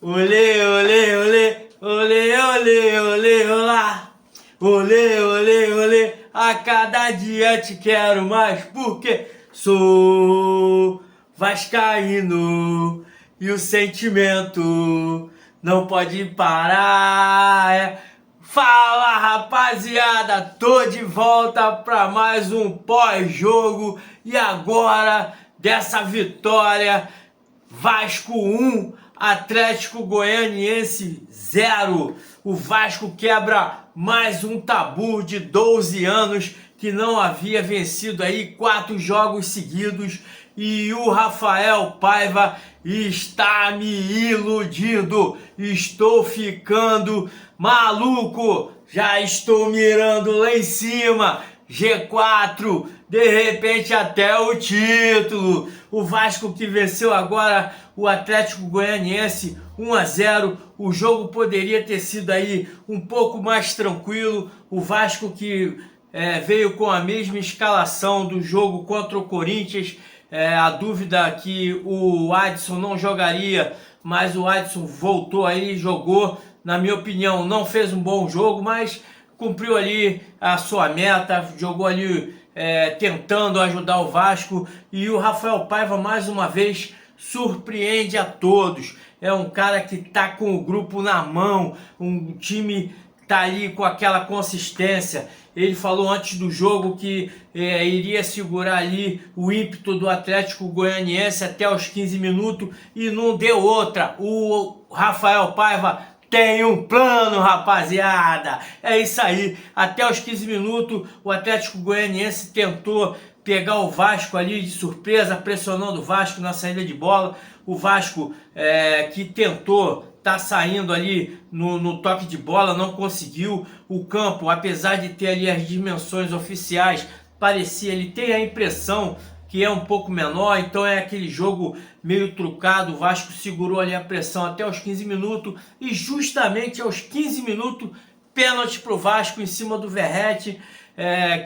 Olê, olê, olê, olê, olê, olê, olá. Olê, olê, olê, a cada dia te quero mais, porque sou vascaíno e o sentimento não pode parar. Fala, rapaziada, tô de volta para mais um pós-jogo e agora dessa vitória Vasco 1, Atlético Goianiense 0. O Vasco quebra mais um tabu de 12 anos que não havia vencido aí 4 jogos seguidos, e o Rafael Paiva está me iludindo. Estou ficando maluco. Já estou mirando lá em cima. G4, de repente até o título. O Vasco que venceu agora o Atlético Goianiense 1-0. O jogo poderia ter sido aí um pouco mais tranquilo. O Vasco que veio com a mesma escalação do jogo contra o Corinthians. A dúvida que o Adson não jogaria, mas o Adson voltou aí, jogou. Na minha opinião, não fez um bom jogo, mas cumpriu ali a sua meta, jogou ali tentando ajudar o Vasco. E o Rafael Paiva, mais uma vez, surpreende a todos. É um cara que tá com o grupo na mão, um time tá ali com aquela consistência. Ele falou antes do jogo que iria segurar ali o ímpeto do Atlético Goianiense até os 15 minutos e não deu outra. O Rafael Paiva tem um plano, rapaziada. É isso aí. Até os 15 minutos o Atlético Goianiense tentou pegar o Vasco ali de surpresa, pressionando o Vasco na saída de bola. O Vasco que tentou tá saindo ali no toque de bola, não conseguiu. O campo, apesar de ter ali as dimensões oficiais, parecia, ele tem a impressão que é um pouco menor, então é aquele jogo meio trucado. O Vasco segurou ali a pressão até os 15 minutos e justamente aos 15 minutos, pênalti pro Vasco em cima do Verratti,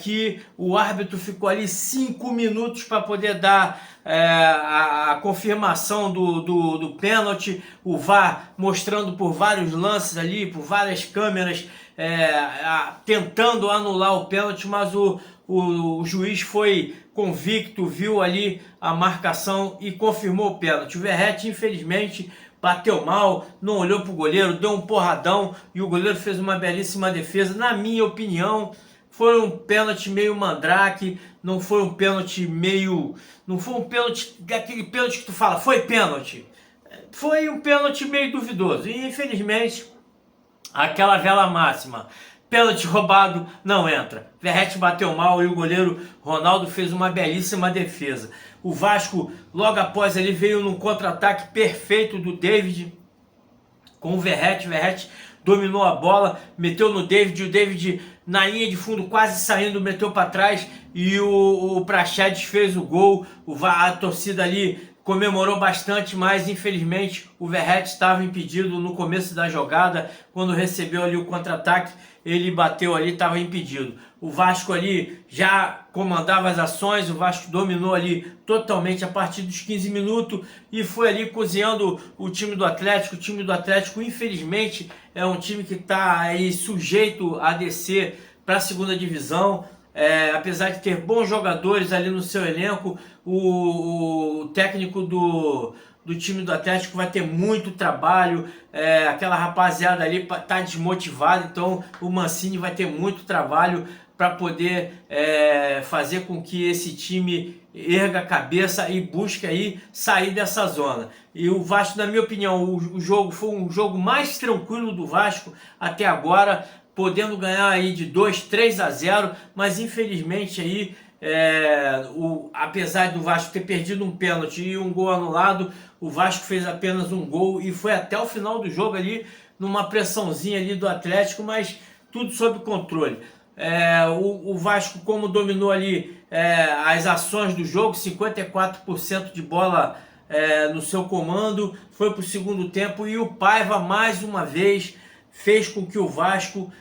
que o árbitro ficou ali 5 minutos para poder dar a confirmação do pênalti. O VAR mostrando por vários lances ali, por várias câmeras, tentando anular o pênalti, mas o juiz foi convicto, viu ali a marcação e confirmou o pênalti. O Verratti, infelizmente, bateu mal, não olhou para o goleiro, deu um porradão e o goleiro fez uma belíssima defesa. Na minha opinião, foi um pênalti meio mandrake, não foi um pênalti meio... Não foi um pênalti, aquele pênalti que tu fala, foi pênalti. Foi um pênalti meio duvidoso. E infelizmente, aquela vela máxima, pênalti roubado, não entra. Verratti bateu mal e o goleiro Ronaldo fez uma belíssima defesa. O Vasco, logo após ele, veio num contra-ataque perfeito do David com o Verratti. Verratti dominou a bola, meteu no David, o David na linha de fundo quase saindo, meteu para trás e o Praxedes fez o gol. A torcida ali comemorou bastante, mas infelizmente o Verratti estava impedido no começo da jogada. Quando recebeu ali o contra-ataque, ele bateu ali, estava impedido. O Vasco ali já comandava as ações, o Vasco dominou ali totalmente a partir dos 15 minutos e foi ali cozinhando o time do Atlético. O time do Atlético, infelizmente, é um time que está aí sujeito a descer para a segunda divisão. Apesar de ter bons jogadores ali no seu elenco, o técnico do time do Atlético vai ter muito trabalho. Aquela rapaziada ali tá desmotivada, então o Mancini vai ter muito trabalho para poder fazer com que esse time erga a cabeça e busque aí sair dessa zona. E o Vasco, na minha opinião, o jogo foi um jogo mais tranquilo do Vasco até agora, podendo ganhar aí de 2-3-0, mas infelizmente aí, apesar do Vasco ter perdido um pênalti e um gol anulado, o Vasco fez apenas um gol e foi até o final do jogo ali, numa pressãozinha ali do Atlético, mas tudo sob controle. O Vasco, como dominou ali as ações do jogo, 54% de bola no seu comando, foi para o segundo tempo e o Paiva mais uma vez fez com que o Vasco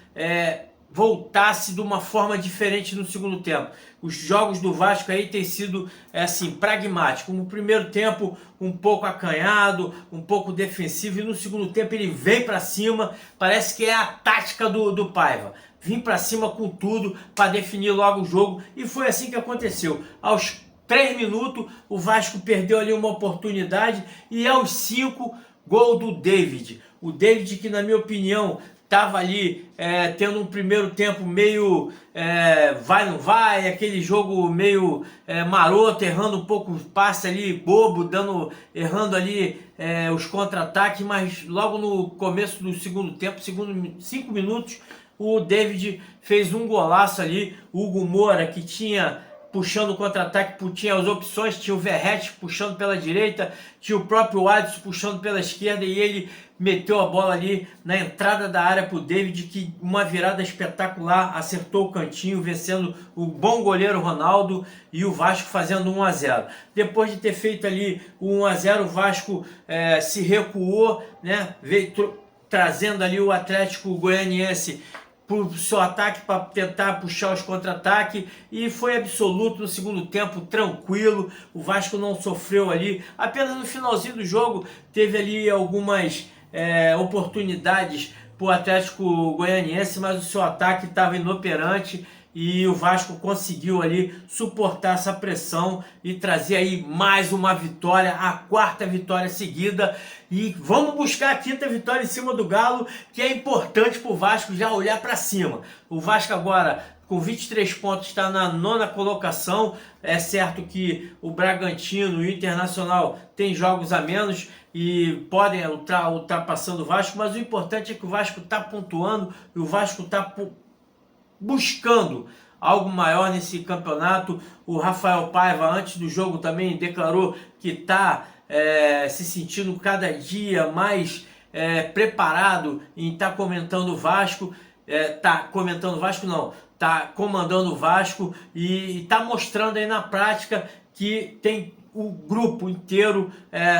voltasse de uma forma diferente no segundo tempo. Os jogos do Vasco aí têm sido assim, pragmáticos. No primeiro tempo um pouco acanhado, um pouco defensivo, e no segundo tempo ele vem para cima. Parece que é a tática do Paiva. Vim para cima com tudo para definir logo o jogo, e foi assim que aconteceu. Aos 3 minutos o Vasco perdeu ali uma oportunidade, e aos 5, gol do David. O David, que na minha opinião estava ali tendo um primeiro tempo meio vai não vai, aquele jogo meio maroto, errando um pouco os passes ali, bobo, errando ali os contra-ataques, mas logo no começo do segundo tempo, 5 minutos, o David fez um golaço ali. O Hugo Moura, que tinha puxando o contra-ataque, tinha as opções, tinha o Verratti puxando pela direita, tinha o próprio Adson puxando pela esquerda, e ele meteu a bola ali na entrada da área para o David, que uma virada espetacular, acertou o cantinho, vencendo o bom goleiro Ronaldo, e o Vasco fazendo 1-0. Depois de ter feito ali o 1-0, o Vasco se recuou, né? Veio trazendo ali o Atlético Goianiense para o seu ataque, para tentar puxar os contra-ataques, e foi absoluto no segundo tempo, tranquilo. O Vasco não sofreu ali, apenas no finalzinho do jogo teve ali algumas oportunidades para o Atlético Goianiense, mas o seu ataque estava inoperante, e o Vasco conseguiu ali suportar essa pressão e trazer aí mais uma vitória, a 4ª vitória seguida. E vamos buscar a 5ª vitória em cima do Galo, que é importante para o Vasco já olhar para cima. O Vasco agora, com 23 pontos, está na 9ª colocação. É certo que o Bragantino e o Internacional têm jogos a menos e podem ultrapassando o Vasco, mas o importante é que o Vasco está pontuando, e o Vasco está buscando algo maior nesse campeonato. O Rafael Paiva, antes do jogo, também declarou que está se sentindo cada dia mais preparado em estar comentando o Vasco. Está comandando o Vasco, e está mostrando aí na prática que tem o grupo inteiro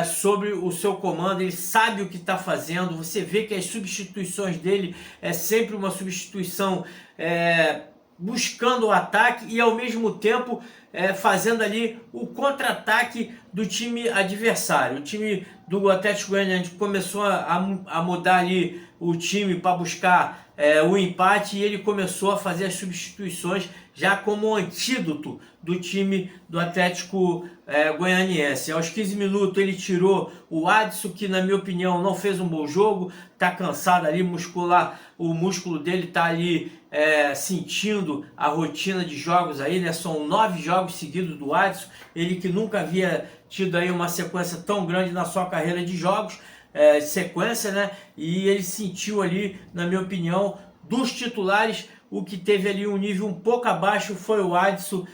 sobre o seu comando. Ele sabe o que está fazendo. Você vê que as substituições dele é sempre uma substituição buscando o ataque, e ao mesmo tempo fazendo ali o contra-ataque do time adversário. O time do Atlético Goianiense começou a mudar ali o time para buscar o empate, e ele começou a fazer as substituições já como antídoto do time do Atlético Goianiense. Aos 15 minutos ele tirou o Adson, que na minha opinião não fez um bom jogo, está cansado ali, muscular, o músculo dele está ali sentindo a rotina de jogos aí, né? São 9 jogos seguidos do Adson, ele que nunca havia tido aí uma sequência tão grande na sua carreira de jogos, sequência, né? E ele sentiu ali, na minha opinião, dos titulares, o que teve ali um nível um pouco abaixo foi o Adson,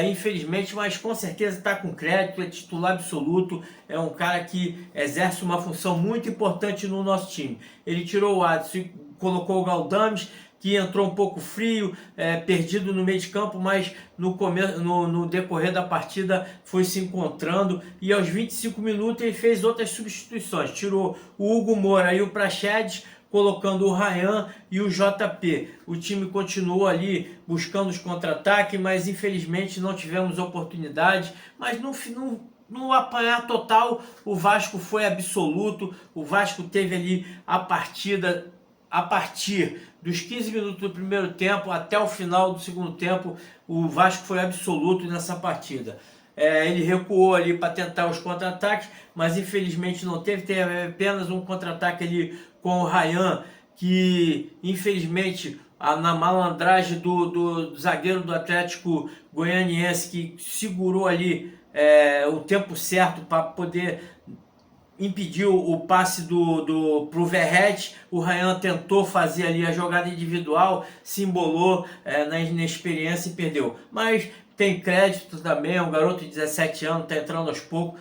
infelizmente, mas com certeza está com crédito, é titular absoluto, é um cara que exerce uma função muito importante no nosso time. Ele tirou o Adson e colocou o Galdames, que entrou um pouco frio, perdido no meio de campo, mas no decorrer da partida foi se encontrando, e aos 25 minutos ele fez outras substituições, tirou o Hugo Moura e o Praxedes, colocando o Ryan e o JP. O time continuou ali buscando os contra-ataques, mas infelizmente não tivemos oportunidade. Mas no apanhar total, o Vasco foi absoluto. O Vasco teve ali a partida a partir dos 15 minutos do primeiro tempo até o final do segundo tempo. O Vasco foi absoluto nessa partida. Ele recuou ali para tentar os contra-ataques, mas infelizmente não teve apenas um contra-ataque ali com o Ryan, que infelizmente na malandragem do zagueiro do Atlético Goianiense, que segurou ali o tempo certo para poder impedir o passe pro Verratti. O Ryan tentou fazer ali a jogada individual, se embolou na inexperiência e perdeu. Mas tem crédito também, é um garoto de 17 anos, está entrando aos poucos.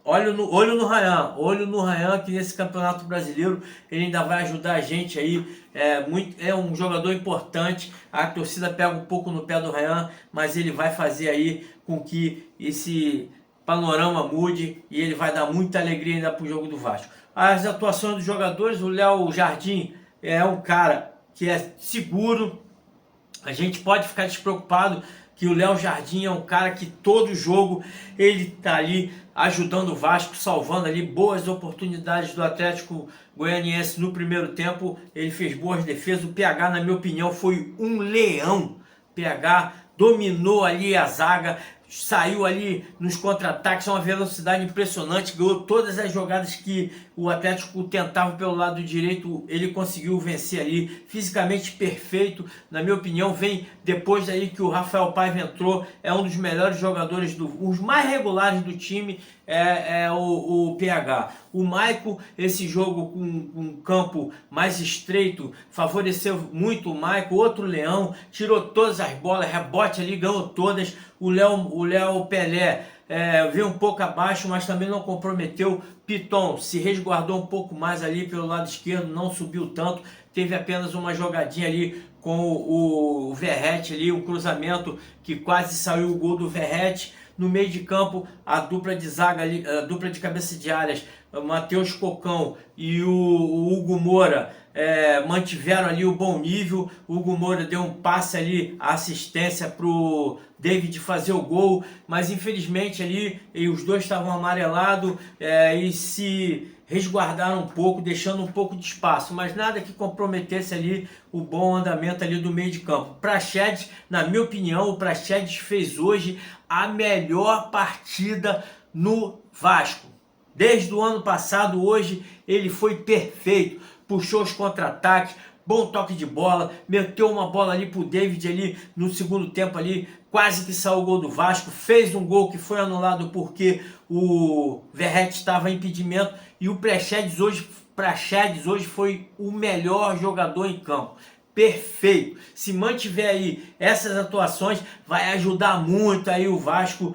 Olho no Ryan, que nesse Campeonato Brasileiro ele ainda vai ajudar a gente aí. É um jogador importante. A torcida pega um pouco no pé do Ryan, mas ele vai fazer aí com que esse panorama mude, e ele vai dar muita alegria ainda para o jogo do Vasco. As atuações dos jogadores: o Léo Jardim é um cara que é seguro, A gente pode ficar despreocupado que o Léo Jardim é um cara que todo jogo ele tá ali ajudando o Vasco, salvando ali boas oportunidades do Atlético Goianiense no primeiro tempo. Ele fez boas defesas. O PH, na minha opinião, foi um leão. PH dominou ali a zaga, saiu ali nos contra-ataques, uma velocidade impressionante, ganhou todas as jogadas que o Atlético tentava pelo lado direito, ele conseguiu vencer ali, fisicamente perfeito, na minha opinião, vem depois daí que o Rafael Paiva entrou, é um dos melhores jogadores, os mais regulares do time, é o PH. O Maicon, esse jogo com um campo mais estreito, favoreceu muito o Maicon, outro leão, tirou todas as bolas, rebote ali, ganhou todas. O Léo Pelé veio um pouco abaixo, mas também não comprometeu. Piton se resguardou um pouco mais ali pelo lado esquerdo, não subiu tanto, teve apenas uma jogadinha ali com o Verratti ali, um cruzamento que quase saiu o gol do Verratti. No meio de campo, a dupla de zaga ali, a dupla de cabeça de áreas, Matheus Cocão e o Hugo Moura mantiveram ali o bom nível. O Hugo Moura deu um passe ali, a assistência para o David fazer o gol, mas infelizmente ali os dois estavam amarelados e se resguardaram um pouco, deixando um pouco de espaço, mas nada que comprometesse ali o bom andamento ali do meio de campo. Praxedes, na minha opinião, o Praxedes fez hoje a melhor partida no Vasco. Desde o ano passado, hoje ele foi perfeito, puxou os contra-ataques, bom toque de bola, meteu uma bola ali pro David ali no segundo tempo ali, quase que saiu o gol do Vasco, fez um gol que foi anulado porque o Verratti estava em impedimento e o Praxedes hoje foi o melhor jogador em campo. Perfeito. Se mantiver aí essas atuações, vai ajudar muito aí o Vasco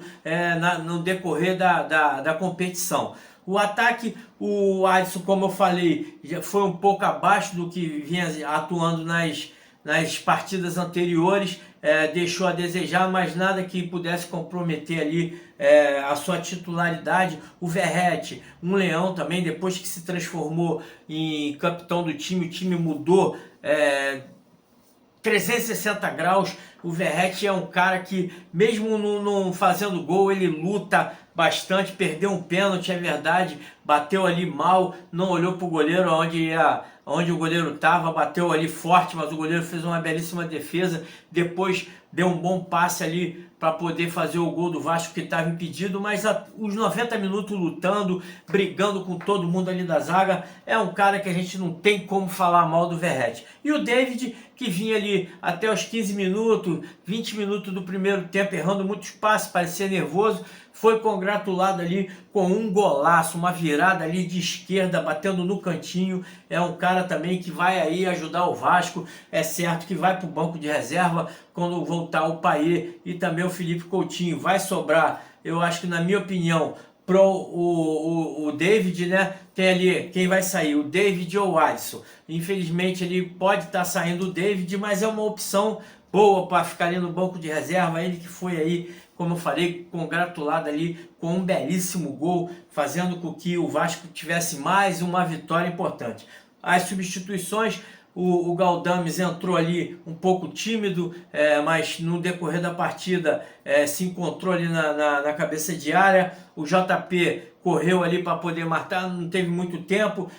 no decorrer da competição. O ataque, o Adson, como eu falei, já foi um pouco abaixo do que vinha atuando nas partidas anteriores, deixou a desejar, mas nada que pudesse comprometer ali a sua titularidade. O Verratti, um leão também, depois que se transformou em capitão do time, o time mudou 360 graus. O Verratti é um cara que, mesmo não fazendo gol, ele luta bastante, perdeu um pênalti, é verdade, bateu ali mal, não olhou para o goleiro onde o goleiro estava, bateu ali forte, mas o goleiro fez uma belíssima defesa, depois deu um bom passe ali para poder fazer o gol do Vasco que estava impedido, mas os 90 minutos lutando, brigando com todo mundo ali da zaga, é um cara que a gente não tem como falar mal do Verratti. E o David, que vinha ali até os 15 minutos, 20 minutos do primeiro tempo, errando muitos passes, parecia nervoso, foi congratulado ali com um golaço, uma virada ali de esquerda, batendo no cantinho. É um cara também que vai aí ajudar o Vasco, é certo que vai para o banco de reserva quando voltar o Payet e também o Felipe Coutinho. Vai sobrar, eu acho que, na minha opinião, pro o David, né? Tem ali quem vai sair, o David ou o Adson. Infelizmente ele pode estar saindo o David, mas é uma opção boa para ficar ali no banco de reserva. Ele que foi aí, como eu falei, congratulado ali com um belíssimo gol, fazendo com que o Vasco tivesse mais uma vitória importante. As substituições, o Galdames entrou ali um pouco tímido, mas no decorrer da partida se encontrou ali na cabeça de área. O JP correu ali para poder matar, não teve muito tempo,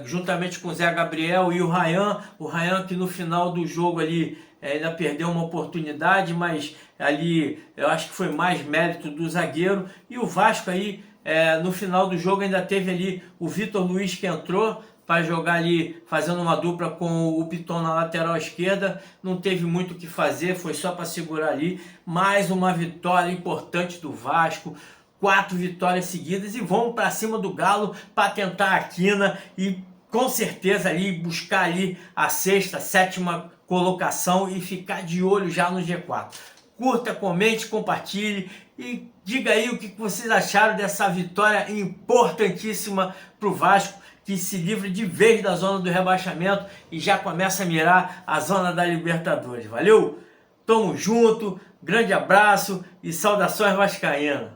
juntamente com o Zé Gabriel e o Ryan. O Ryan, que no final do jogo ali ainda perdeu uma oportunidade, mas ali eu acho que foi mais mérito do zagueiro. E o Vasco aí, no final do jogo, ainda teve ali o Vitor Luiz, que entrou para jogar ali, fazendo uma dupla com o Piton na lateral esquerda. Não teve muito o que fazer, foi só para segurar ali. Mais uma vitória importante do Vasco, 4 vitórias seguidas, e vamos para cima do Galo para tentar a quina e com certeza ali buscar ali a sexta, sétima colocação e ficar de olho já no G4. Curta, comente, compartilhe e diga aí o que vocês acharam dessa vitória importantíssima para o Vasco, que se livra de vez da zona do rebaixamento e já começa a mirar a zona da Libertadores. Valeu? Tamo junto, grande abraço e saudações vascaínas.